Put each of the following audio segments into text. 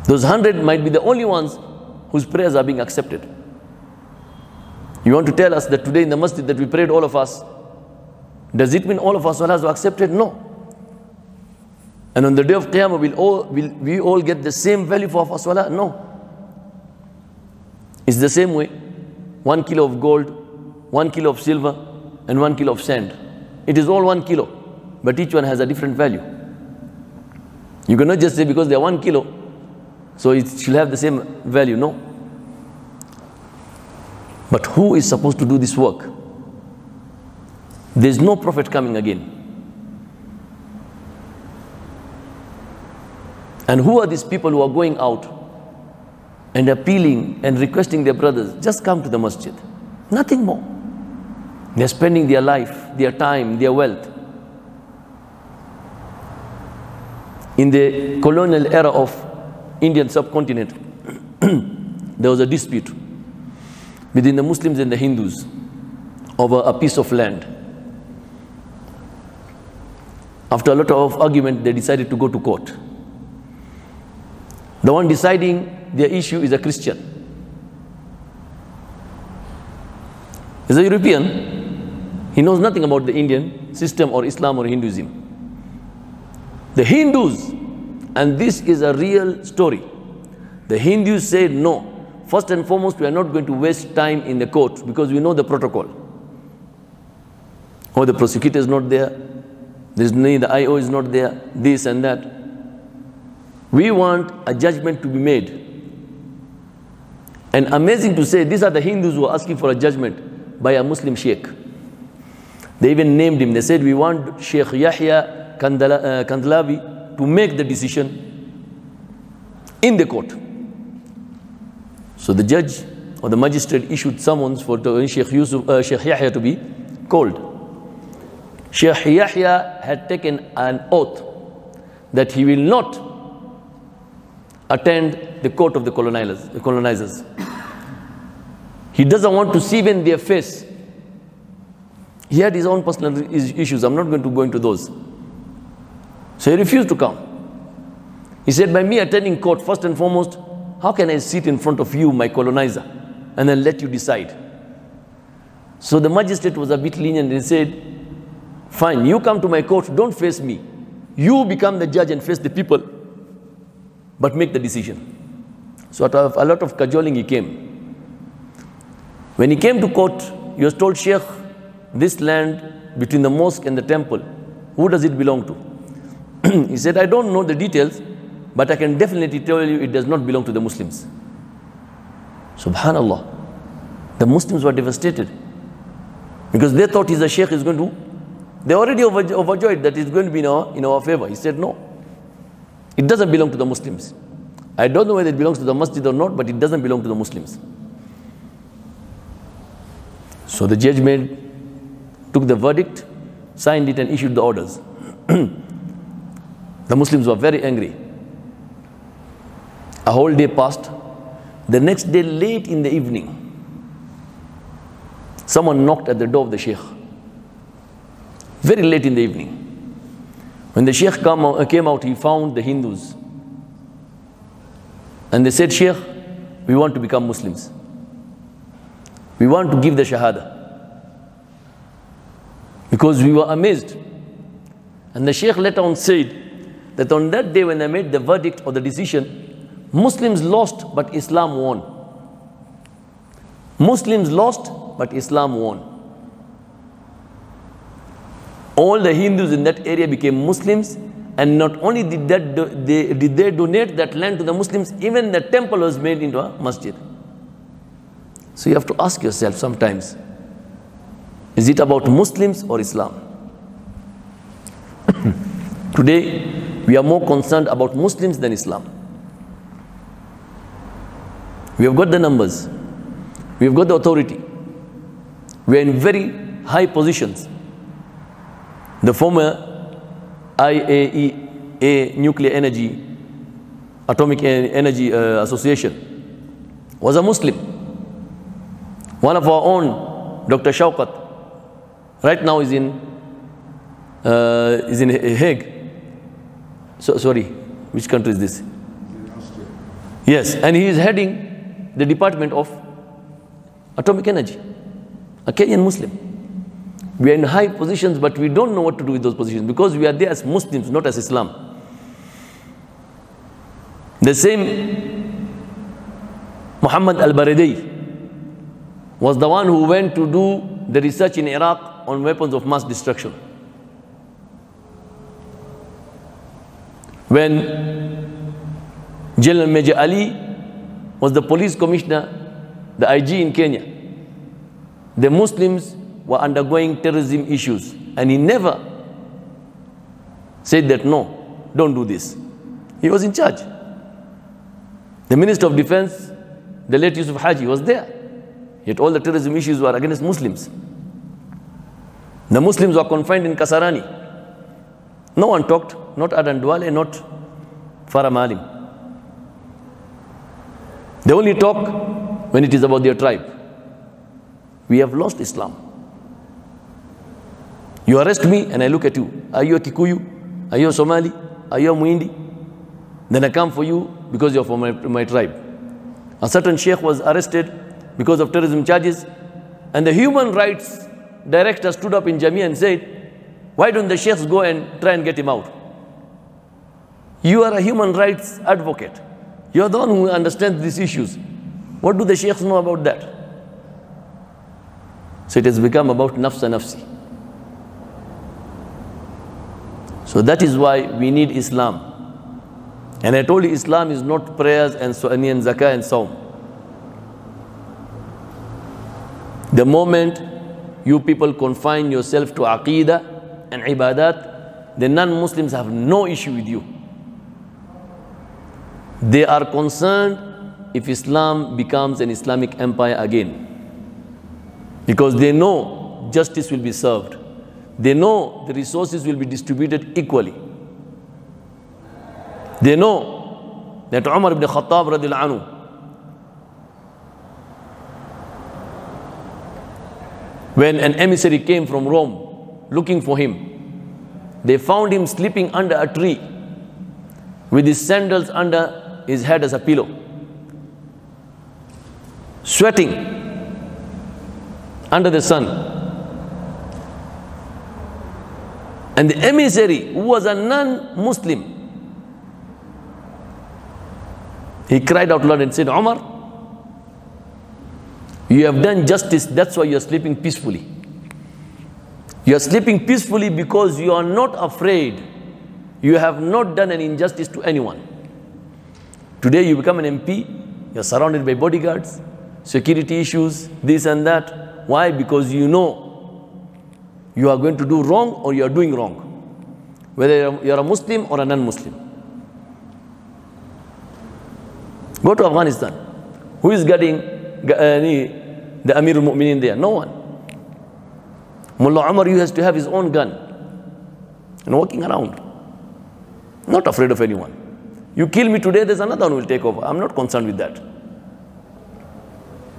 Those 100 might be the only ones whose prayers are being accepted. You want to tell us that today in the masjid that we prayed all of us, does it mean all of our salahs were accepted? No. And on the day of Qiyamah, will we all get the same value for our salah? No. It's the same way. 1 kilo of gold, 1 kilo of silver, and 1 kilo of sand. It is all 1 kilo, but each one has a different value. You cannot just say because they are 1 kilo, so it should have the same value. No. But who is supposed to do this work? There is no prophet coming again. And who are these people who are going out and appealing and requesting their brothers, just come to the masjid? Nothing more. They are spending their life, their time, their wealth. In the colonial era of Indian subcontinent, there was a dispute between the Muslims and the Hindus over a piece of land. After a lot of argument, they decided to go to court. The one deciding their issue is a Christian. He's a European. He knows nothing about the Indian system or Islam or Hinduism. The Hindus, and this is a real story, the Hindus said no. First and foremost, we are not going to waste time in the court because we know the protocol. Oh, the prosecutor is not there. The IO is not there. This and that. We want a judgment to be made. And amazing to say, these are the Hindus who are asking for a judgment by a Muslim sheikh. They even named him. They said, we want Sheikh Yahya Kandhlawi to make the decision in the court. So the judge or the magistrate issued summons for Sheikh Yahya to be called. Sheikh Yahya had taken an oath that he will not attend the court of the colonizers. He doesn't want to see even their face. He had his own personal issues. I'm not going to go into those. So he refused to come. He said, by me attending court, first and foremost, how can I sit in front of you, my colonizer, and then let you decide? So the magistrate was a bit lenient and said, fine, you come to my court, don't face me. You become the judge and face the people, but make the decision. So out of a lot of cajoling, he came. When he came to court, he was told, Sheikh, this land between the mosque and the temple, who does it belong to? He said, I don't know the details, but I can definitely tell you it does not belong to the Muslims. Subhanallah. The Muslims were devastated because they thought the Sheikh is going to, they already overjoyed that it's going to be in our favor. He said, no, it doesn't belong to the Muslims. I don't know whether it belongs to the masjid or not, but it doesn't belong to the Muslims. So the judge took the verdict, signed it and issued the orders. The Muslims were very angry. A whole day passed. The next day, late in the evening, someone knocked at the door of the Sheikh. Very late in the evening. When the Sheikh came out, he found the Hindus. And they said, Sheikh, we want to become Muslims. We want to give the Shahada. Because we were amazed. And the Sheikh later on said that on that day when they made the verdict or the decision, Muslims lost, but Islam won. Muslims lost, but Islam won. All the Hindus in that area became Muslims, and not only did they donate that land to the Muslims, even the temple was made into a masjid. So you have to ask yourself sometimes, is it about Muslims or Islam? Today, we are more concerned about Muslims than Islam. We have got the numbers. We have got the authority. We are in very high positions. The former IAEA Nuclear Energy, Atomic Energy Association was a Muslim. One of our own, Dr. Shaukat, right now is in Hague. So, sorry, which country is this? Yes, and he is heading the Department of Atomic Energy, a Kenyan Muslim. We are in high positions, but we don't know what to do with those positions because we are there as Muslims, not as Islam. The same Muhammad al-Baradei was the one who went to do the research in Iraq on weapons of mass destruction. When General Major Ali was the police commissioner, the IG in Kenya, the Muslims were undergoing terrorism issues, and he never said that, no, don't do this. He was in charge. The Minister of Defense, the late Yusuf Haji, was there. Yet all the terrorism issues were against Muslims. The Muslims were confined in Kasarani. No one talked, not Adan Duale, not Farah Malim. They only talk when it is about their tribe. We have lost Islam. You arrest me and I look at you. Are you a Kikuyu? Are you a Somali? Are you a Muindi? Then I come for you because you're from my tribe. A certain sheikh was arrested because of terrorism charges, and the human rights director stood up in Jamia and said, why don't the sheikhs go and try and get him out? You are a human rights advocate. You are the one who understands these issues. What do the sheikhs know about that? So it has become about nafsa nafsi. So that is why we need Islam. And I told you, Islam is not prayers and zakah and saum. The moment you people confine yourself to aqidah and ibadat, the non-Muslims have no issue with you. They are concerned if Islam becomes an Islamic empire again, because they know justice will be served. They know the resources will be distributed equally. They know that Umar ibn Khattab radiallahu anhu, when an emissary came from Rome looking for him, they found him sleeping under a tree with his sandals under his head as a pillow, sweating under the sun. And the emissary, who was a non-Muslim, he cried out loud and said, Umar, you have done justice, that's why you are sleeping peacefully. You are sleeping peacefully because you are not afraid. You have not done an injustice to anyone. Today you become an MP, you are surrounded by bodyguards, security issues, this and that. Why? Because you know you are going to do wrong or you are doing wrong, whether you are a Muslim or a non-Muslim. Go to Afghanistan. Who is guarding the Amir al-Mu'minin there? No one. Mullah Umar has to have his own gun and walking around, not afraid of anyone. You kill me today, there's another one who will take over. I'm not concerned with that.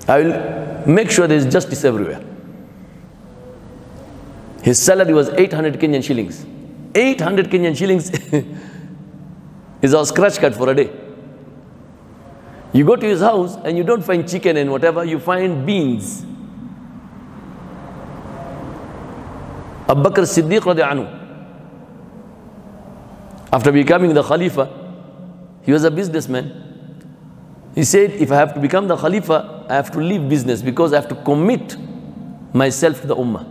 I will make sure there is justice everywhere. His salary was 800 Kenyan shillings. 800 Kenyan shillings is our scratch card for a day. You go to his house and you don't find chicken and whatever, you find beans. Abu Bakr Siddiq radiallahu anhu, after becoming the Khalifa, he was a businessman. He said, if I have to become the Khalifa, I have to leave business because I have to commit myself to the Ummah.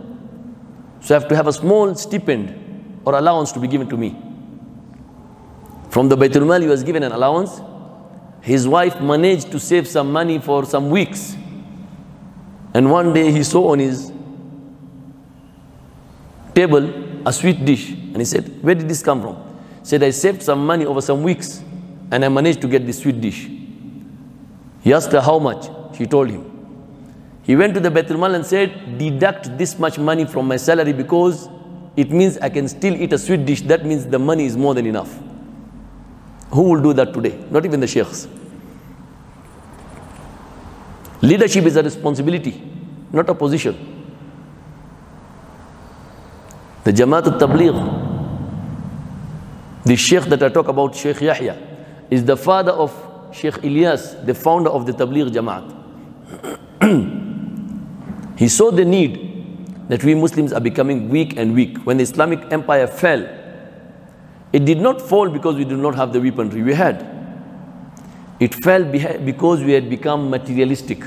So I have to have a small stipend or allowance to be given to me. From the Baitul Mal, he was given an allowance. His wife managed to save some money for some weeks. And one day he saw on his table a sweet dish. And he said, where did this come from? He said, I saved some money over some weeks and I managed to get this sweet dish. He asked her how much. She told him. He went to the Baitul Mal and said, deduct this much money from my salary because it means I can still eat a sweet dish. That means the money is more than enough. Who will do that today? Not even the sheikhs. Leadership is a responsibility, not a position. The Jamaat al-Tabligh, the sheikh that I talk about, Sheikh Yahya, is the father of Sheikh Ilyas, the founder of the Tabligh Jamaat. He saw the need that we Muslims are becoming weak and weak. When the Islamic Empire fell, it did not fall because we did not have the weaponry we had. It fell because we had become materialistic.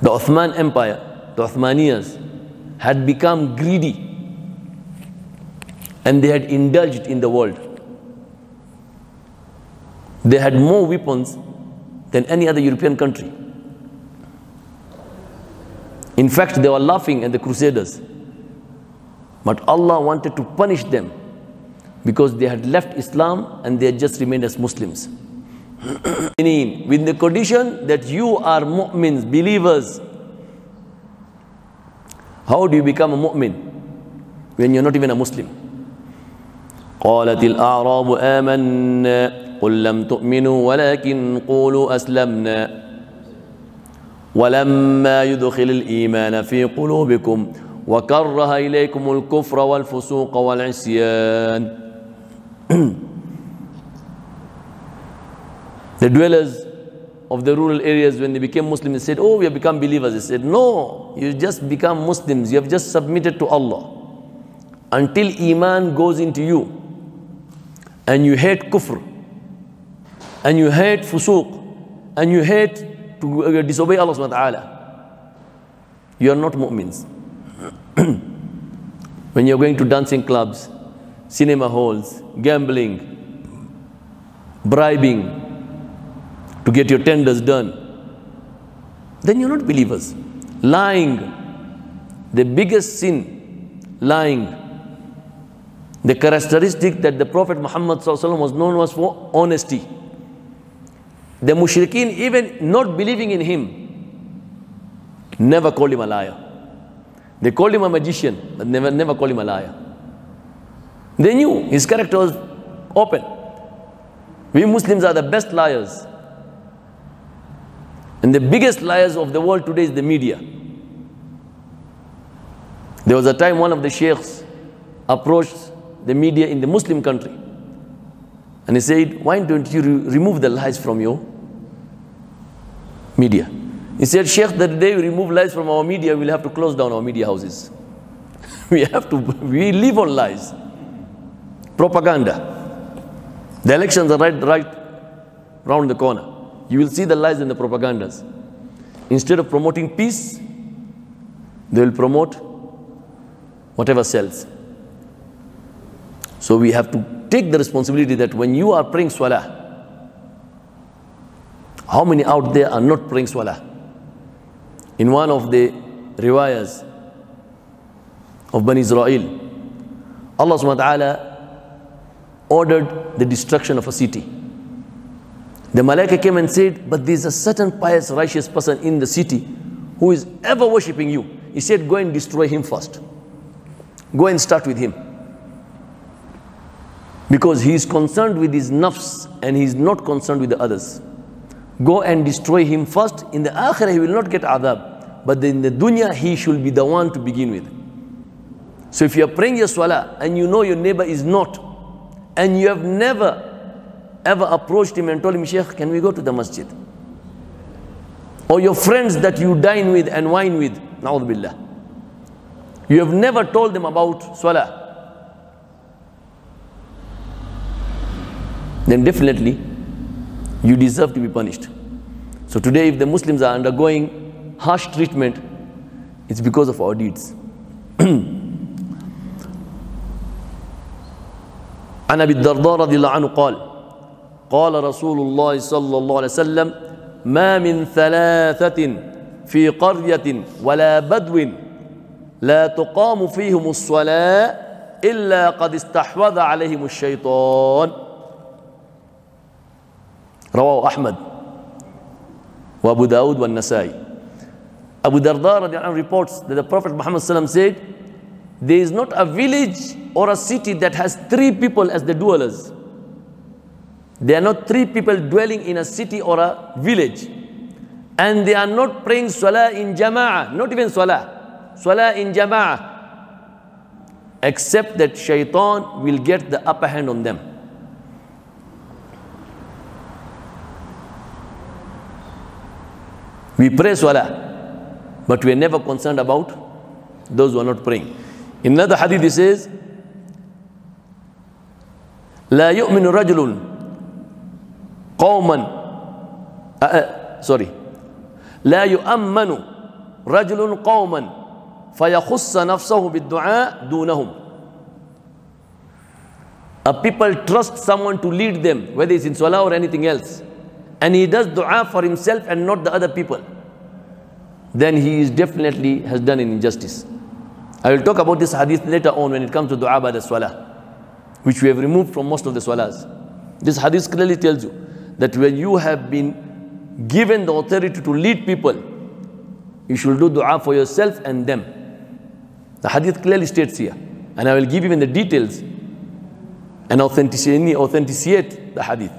The Ottoman Empire, the Ottomaniyas, had become greedy and they had indulged in the world. They had more weapons than any other European country. In fact, they were laughing at the Crusaders. But Allah wanted to punish them because they had left Islam and they had just remained as Muslims. With the condition that you are mu'mins, believers. How do you become a mu'min when you're not even a Muslim? قالت الأعراب آمنا قل لم تؤمنوا ولكن قولوا أسلمنا ولما يدخل الإيمان في قلوبكم وكره إليكم الكفر والفسوق والعصيان. The dwellers of the rural areas, when they became Muslims, they said, oh, we have become believers. They said, no, you just become Muslims. You have just submitted to Allah. Until Iman goes into you and you hate kufr and you hate fusuq and you hate to disobey Allah subhanahu wa ta'ala, you are not mu'mins. When you're going to dancing clubs, cinema halls, gambling, bribing to get your tenders done, then you're not believers. Lying, the biggest sin, lying. The characteristic that the Prophet Muhammad was known was for honesty. The mushrikeen, even not believing in him, never called him a liar. They called him a magician, but never called him a liar. They knew his character was open. We Muslims are the best liars. And the biggest liars of the world today is the media. There was a time one of the sheikhs approached the media in the Muslim country and he said, why don't you remove the lies from your media? He said, Sheikh, the day we remove lies from our media, we'll have to close down our media houses. We live on lies. Propaganda. The elections are right round the corner. You will see the lies and the propagandas. Instead of promoting peace, they will promote whatever sells. So we have to take the responsibility that when you are praying salah, how many out there are not praying salah? In one of the riwayas of Bani Israel, Allah subhanahu wa ta'ala ordered the destruction of a city. The Malaika came and said, but there is a certain pious, righteous person in the city who is ever worshipping you. He said, go and destroy him first. Go and start with him. Because he is concerned with his nafs and he is not concerned with the others. Go and destroy him first. In the akhirah he will not get adab. But in the dunya he should be the one to begin with. So if you are praying your salah and you know your neighbor is not, and you have never ever approached him and told him, Sheikh, can we go to the masjid? Or your friends that you dine with and wine with, na'udhu billah, you have never told them about salah, then definitely you deserve to be punished. So today if the Muslims are undergoing harsh treatment, it's because of our deeds. عن أبي الدرداء رضي الله عنه قال قال رسول الله صلى الله عليه وسلم ما من ثلاثة في قرية ولا بدو لا تقام فيهم الصلاة إلا قد استحوذ عليهم الشيطان رواه أحمد وأبو داود والنسائي. Abu Darda رضي الله عنه reports that the Prophet Muhammad said, there is not a village or a city that has 3 people as the dwellers. There are not 3 people dwelling in a city or a village. And they are not praying salah in jama'ah, not even salah in jama'ah, except that shaitan will get the upper hand on them. We pray salah, but we are never concerned about those who are not praying. In another hadith it says, لا يؤمن رجل قوما لا يؤمن رجل قوما فيخص نفسه بالدعاء دونهم. A people trust someone to lead them, whether it's in salah or anything else, and he does dua for himself and not the other people, then he is definitely has done an injustice. I will talk about this hadith later on when it comes to dua by the salah, which we have removed from most of the salahs. This hadith clearly tells you that when you have been given the authority to lead people, you should do dua for yourself and them. The hadith clearly states here, and I will give even the details and authenticate the hadith,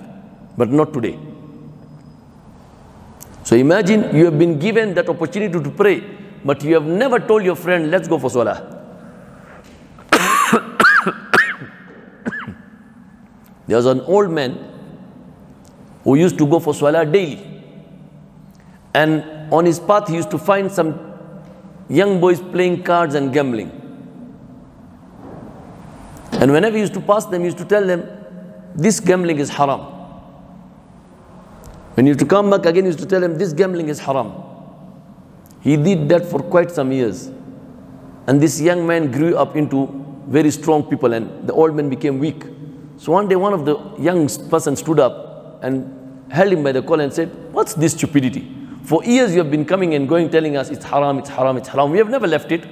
but not today. So imagine you have been given that opportunity to pray, but you have never told your friend, let's go for salah. There was an old man who used to go for salah daily, and on his path he used to find some young boys playing cards and gambling. And whenever he used to pass them, he used to tell them, this gambling is haram. When he used to come back again, he used to tell them, this gambling is haram. He did that for quite some years. And this young man grew up into very strong people, and the old man became weak. So one day one of the young person stood up and held him by the collar and said, what's this stupidity? For years you have been coming and going telling us it's haram, it's haram, it's haram. We have never left it.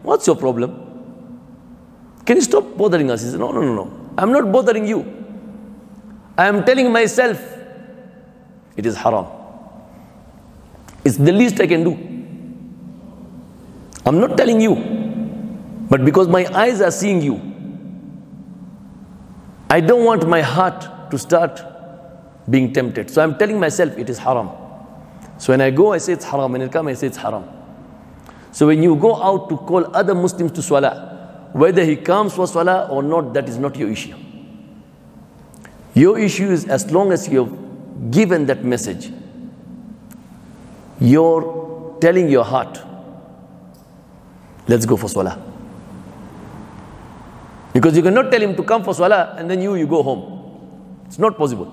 What's your problem? Can you stop bothering us? He said, no. I'm not bothering you. I am telling myself it is haram. It's the least I can do. I'm not telling you. But because my eyes are seeing you, I don't want my heart to start being tempted. So I'm telling myself it is haram. So when I go, I say it's haram. When I come, I say it's haram. So when you go out to call other Muslims to salah, whether he comes for salah or not, that is not your issue. Your issue is as long as you have given that message, you're telling your heart, let's go for salah. Because you cannot tell him to come for salah and then you go home. It's not possible.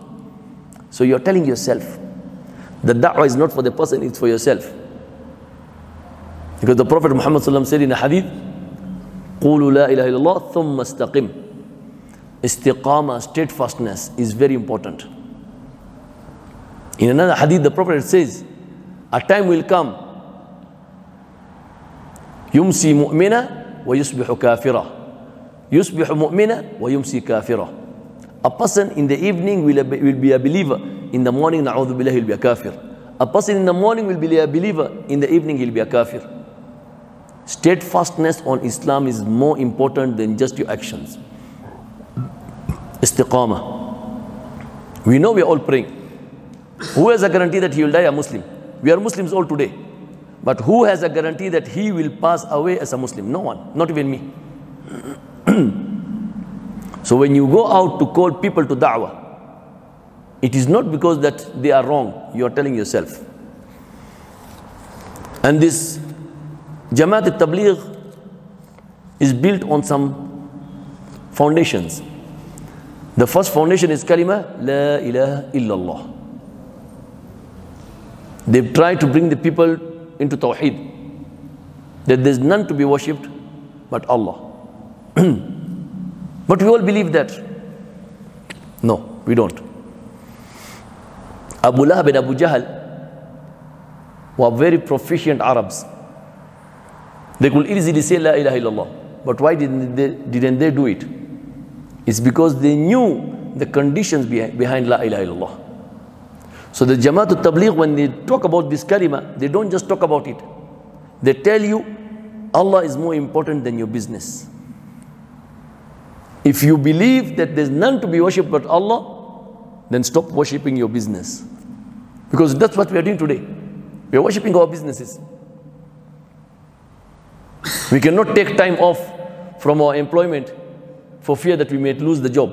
So you're telling yourself, the da'wah is not for the person, it's for yourself. Because the Prophet Muhammad said in a hadith, قُولُوا لَا إِلَهَ إِلَّا اللَّهِ ثُمَّ اسْتَقِمْ. Istiqamah, steadfastness is very important. In another hadith, the Prophet says, a time will come, يُمْسِي مُؤْمِنًا وَيُصْبِحُ كَافِرًا. يُصْبِحُ مُؤْمِنًا وَيُمْسِي كَافِرًا. A person in the evening will be a believer. In the morning, na'udhu billah, he'll be a kafir. A person in the morning will be a believer. In the evening, he'll be a kafir. Steadfastness on Islam is more important than just your actions. Istiqamah. We know we are all praying. Who has a guarantee that he will die a Muslim? We are Muslims all today. But who has a guarantee that he will pass away as a Muslim? No one, not even me. So when you go out to call people to da'wah, it is not because that they are wrong, you are telling yourself. And this Jamaat al-Tabligh is built on some foundations. The first foundation is kalima, la ilaha illallah. They've tried to bring the people into tawheed, that there's none to be worshipped but Allah. But we all believe that. No, we don't. Abu Lahab and Abu Jahl were very proficient Arabs. They could easily say La ilaha illallah. But why didn't they do it? It's because they knew the conditions behind La ilaha illallah. So the Jamaat al-Tabligh, when they talk about this kalima, they don't just talk about it. They tell you Allah is more important than your business. If you believe that there's none to be worshipped but Allah, then stop worshipping your business. Because that's what we are doing today. We are worshipping our businesses. We cannot take time off from our employment for fear that we may lose the job.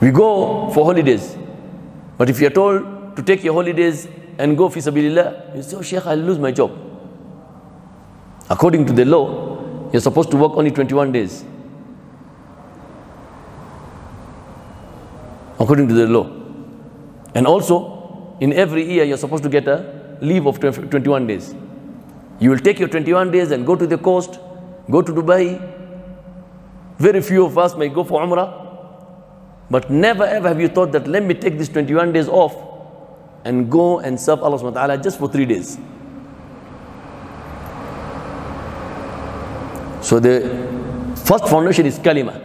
We go for holidays, but if you are told to take your holidays and go fi sabilillah, you say, oh Sheikh, I'll lose my job. According to the law, you're supposed to work only 21 days. According to the law. And also, in every year, you're supposed to get a leave of 21 days. You will take your 21 days and go to the coast, go to Dubai. Very few of us may go for Umrah. But never ever have you thought that let me take these 21 days off and go and serve Allah subhanahu wa ta'ala just for 3 days. So the first foundation is kalima.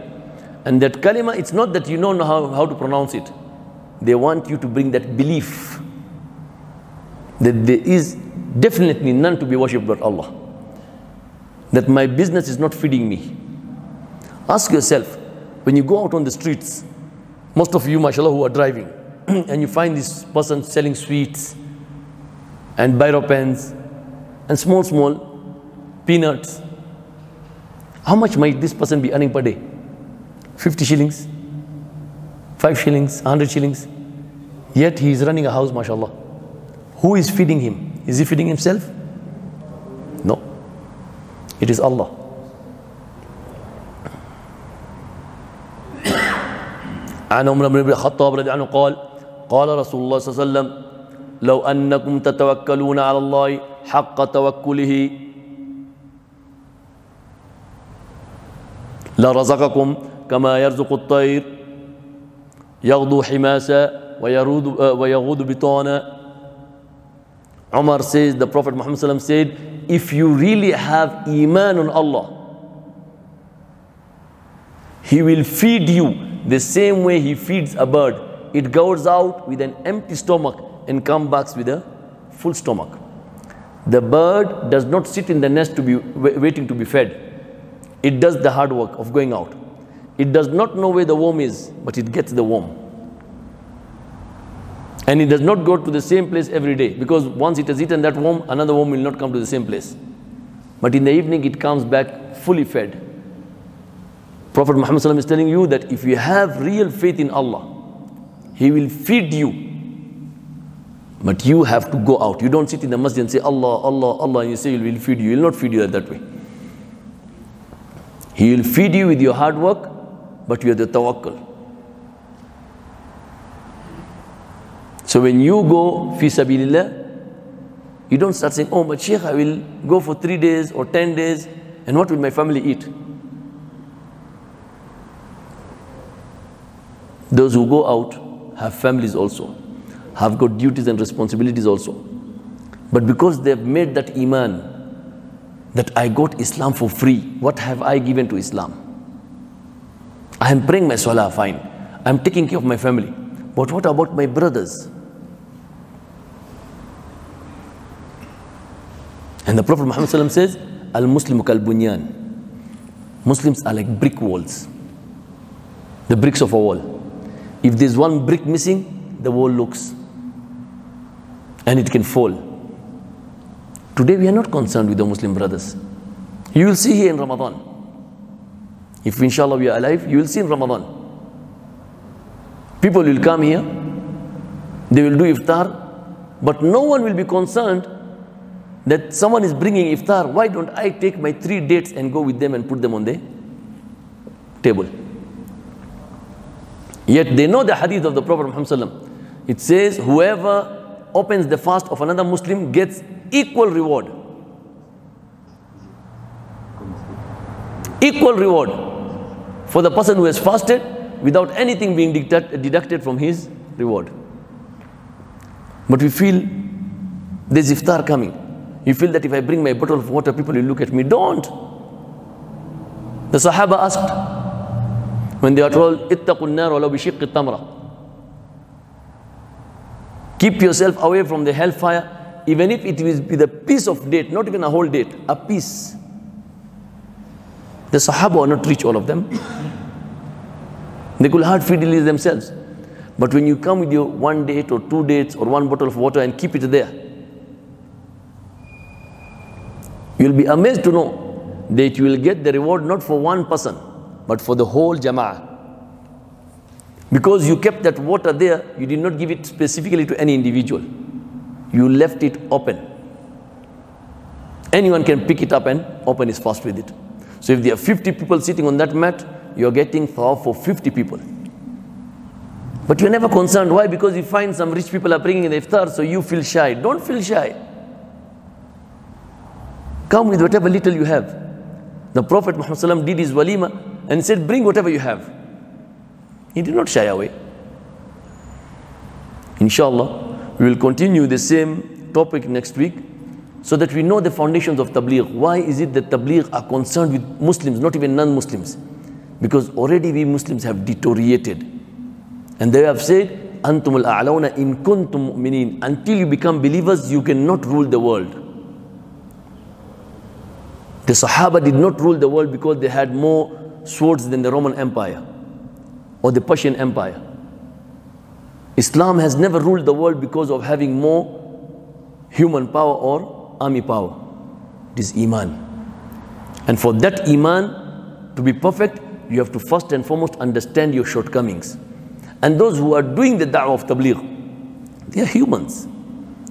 And that kalima, it's not that you don't know how to pronounce it. They want you to bring that belief that there is definitely none to be worshipped but Allah. That my business is not feeding me. Ask yourself, when you go out on the streets, most of you, mashallah, who are driving, and you find this person selling sweets and biro pens and small peanuts, how much might this person be earning per day? 50 shillings, 5 shillings, 100 shillings. Yet he is running a house, mashallah. Who is feeding him? Is he feeding himself? No. It is Allah. عن عمر بن الخطاب رضي عنه قال قال رسول الله صلى الله عليه وسلم لو أنكم تتوكلون على الله حق توكله لرزقكم كما يرزق الطير يغدو حماسا ويغود بطانا. Umar says, the Prophet Muhammad ﷺ said, if you really have iman on Allah, He will feed you the same way He feeds a bird. It goes out with an empty stomach and comes back with a full stomach. The bird does not sit in the nest to be waiting to be fed. It does the hard work of going out. It does not know where the worm is, but it gets the worm. And it does not go to the same place every day, because once it has eaten that worm, another worm will not come to the same place. But in the evening, it comes back fully fed. Prophet Muhammad ﷺ is telling you that if you have real faith in Allah, He will feed you. But you have to go out. You don't sit in the masjid and say, Allah, Allah, Allah, and you say He will feed you. He will not feed you that way. He will feed you with your hard work, but you have the tawakkul. So when you go fi sabilillah, you don't start saying, oh, but Sheikh, I will go for 3 days or 10 days, and what will my family eat? Those who go out have families also, have got duties and responsibilities also. But because they've made that iman, that I got Islam for free, what have I given to Islam? I am praying my salah, fine. I am taking care of my family. But what about my brothers? And the Prophet Muhammad ﷺ says, Al-Muslimu kal-bunyan. Muslims are like brick walls. The bricks of a wall. If there's one brick missing, the wall looks. And it can fall. Today we are not concerned with the Muslim brothers. You will see here in Ramadan. If inshallah we are alive, you will see in Ramadan. People will come here, they will do iftar, but no one will be concerned that someone is bringing iftar. Why don't I take my 3 dates and go with them and put them on the table? Yet they know the hadith of the Prophet Muhammad ﷺ. It says, whoever opens the fast of another Muslim gets equal reward. Equal reward for the person who has fasted without anything being deducted from his reward. But we feel there's iftar coming. You feel that if I bring my bottle of water, people will look at me. Don't. The Sahaba asked, when they are told, ittaqun nar walaw bi shiqqi tamra. Keep yourself away from the hellfire, even if it is with a piece of date, not even a whole date, a piece. The Sahaba are not rich, all of them. They could hard feed themselves. But when you come with your 1 date or 2 dates or 1 bottle of water and keep it there, you'll be amazed to know that you will get the reward not for one person, but for the whole jama'ah. Because you kept that water there, you did not give it specifically to any individual. You left it open. Anyone can pick it up and open his fast with it. So if there are 50 people sitting on that mat, you're getting thawaf for 50 people. But you're never concerned. Why? Because you find some rich people are bringing the iftar, so you feel shy. Don't feel shy. Come with whatever little you have. The Prophet Muhammad ﷺ did his walima and said, bring whatever you have. He did not shy away. Inshallah, we will continue the same topic next week so that we know the foundations of tabligh. Why is it that tabligh are concerned with Muslims, not even non-Muslims? Because already we Muslims have deteriorated. And they have said, Antum al-a'lawna in kuntum mu'minin. Until you become believers, you cannot rule the world. The Sahaba did not rule the world because they had more swords than the Roman Empire or the Persian Empire. Islam has never ruled the world because of having more human power or army power. It is Iman. And for that Iman to be perfect, you have to first and foremost understand your shortcomings. And those who are doing the da'wah of tabligh, they are humans.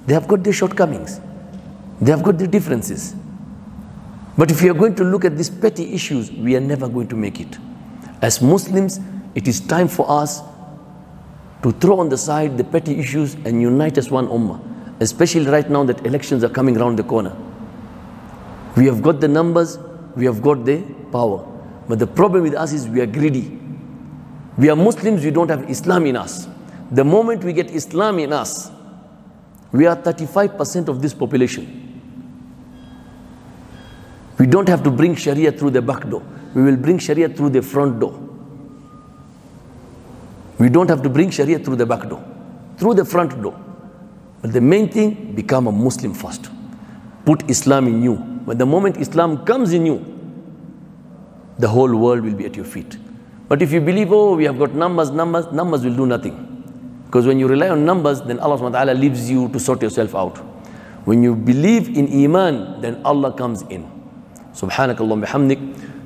They have got their shortcomings. They have got their differences. But if we are going to look at these petty issues, we are never going to make it. As Muslims, it is time for us to throw on the side the petty issues and unite as one ummah. Especially right now that elections are coming around the corner. We have got the numbers, we have got the power. But the problem with us is we are greedy. We are Muslims, we don't have Islam in us. The moment we get Islam in us, we are 35% of this population. We don't have to bring Sharia through the back door. We will bring Sharia through the front door. We don't have to bring Sharia through the back door, through the front door. But the main thing, become a Muslim first. Put Islam in you. But the moment Islam comes in you, the whole world will be at your feet. But if you believe, oh, we have got numbers will do nothing. Because when you rely on numbers, then Allah subhanahu wa ta'ala leaves you to sort yourself out. When you believe in Iman, then Allah comes in. Subhanakallahumma bihamdik,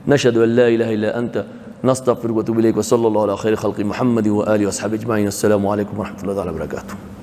nashhadu an la ilaha illa anta, nastaghfiruka wa atubu ilayk, wa sallallahu ala khayri khalqi Muhammadin wa alihi wa ashabihi ajma'in. Assalamu alaikum wa rahmatullahi wa barakatuh.